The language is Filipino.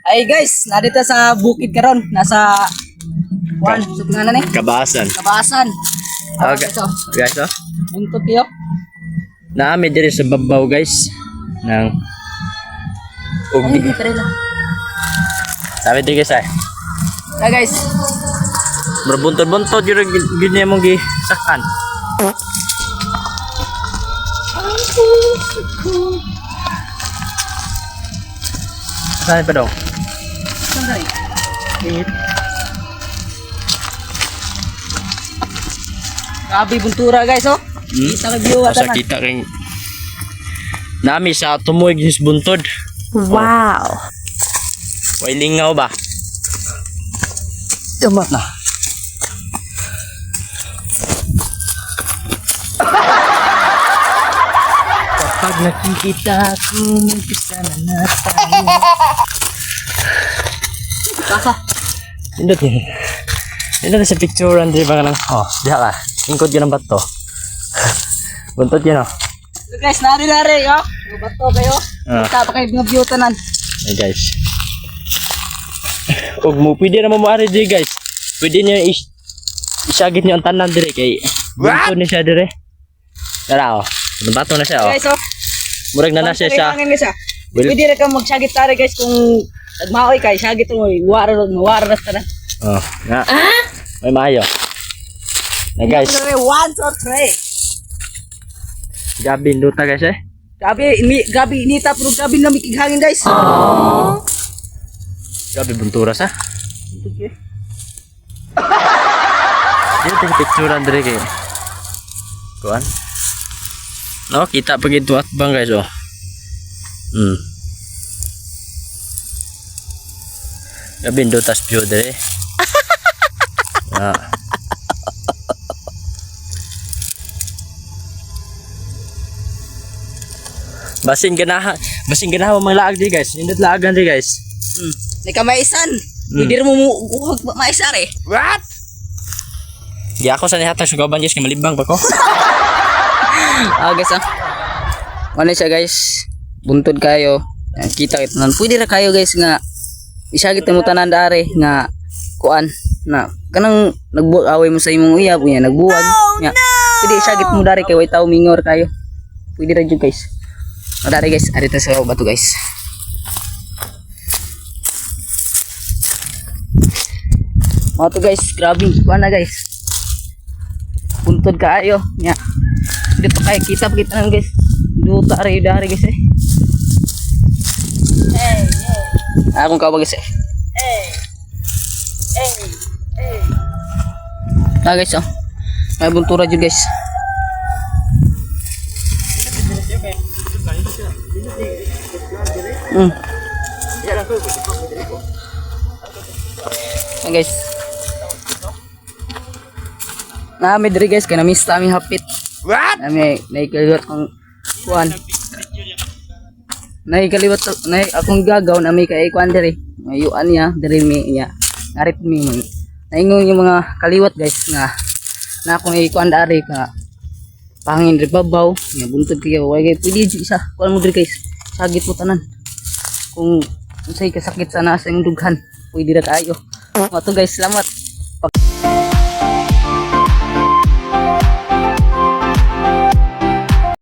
Ay guys, nadito sa bukid karon, nasa Juan, sa tinganan Kabasan. Kabasan. Okay. Guys, oh. Buntot kayo. Naami diri sa babaw guys ng Ay, ugdi. di pare lang. Sabi di guys ay. Ay guys, Berbuntod-buntod jud gini mong gi sakan. Saan pa dong? sandali. Grabe buntura guys, oh. Kita ka view Asa atan. kita kay nami sa tumoy gis buntod. Wow. Way lingaw ba? Tumat na. Kapag nakikita ko, umpisa na tayo. Kasa. Indot yun. Indot sa picturean, di ba ka lang? Oh, diha ka. Ingkod yun ang bato. Buntot yun, oh. So guys, nari-nari, oh. Bato kayo. Ah. Kita pa kayo ng view tanan. Hey guys. Ug mo pwede na mo maari di guys. Pwede niya isagit niyo ang tanan dire kay buntot ni siya dire. Tara oh. Bato na siya oh. Guys, oh. Murag na siya sa Kailangan guys, ah. Will- Pwede na ka magsagit tari guys kung nagmaoy kay sagit mo, mawara na tanan. Oh, nga. May maayo. Na guys, 1, 2, 3. gabi luta guys eh. Gabi inita pero gabi na mikighangin guys. Gabi buntura sa. Dito ting picturean dire kay. Kuan. No, kita pag ito at bang guys oh. Gabi lutas view dire. Ah. Basin ganahan mga laag di guys. Indot laagan di guys. May kamaisan. Pwede mo muhag maisar eh. What? Di ako sa nihatag sugaban guys kay malibang pa ko. Guys, ah. Ano siya guys? Buntod kayo. Yan, kita nan. Pwede ra kayo guys nga isagit mo tanan dare nga kuan na kanang nagbuaway mo sa imong uyab nya nagbuwag nya. Pwede isagit mo dare kay way tawo mingor kayo. Pwede ra jud guys. Dare guys, arita sa bato guys. Mga to guys, grabe. Kuha na guys. Puntod kaayo. Nya. Dito kayo kita lang guys. Duta rin dari guys eh. Akong kawa guys eh. Guys oh. May buntura dyan guys. Guys. Nami diri guys kaya na-miss namin hapit. What? Nami naikaliwat kong kuan. Naikaliwat akong gagaw nami kay kuan diri. Mayuan niya diri mi niya. Ngarit mi mo. Naingon yung mga kaliwat guys nga na akong ikuan dari ka pangin diri babaw nga buntod kayo way pwede isa kuan mo diri guys. Sagit mo tanan. Kung unsay kasakit sa nasa yung dughan, pwede ra kayo. Mga to guys, salamat.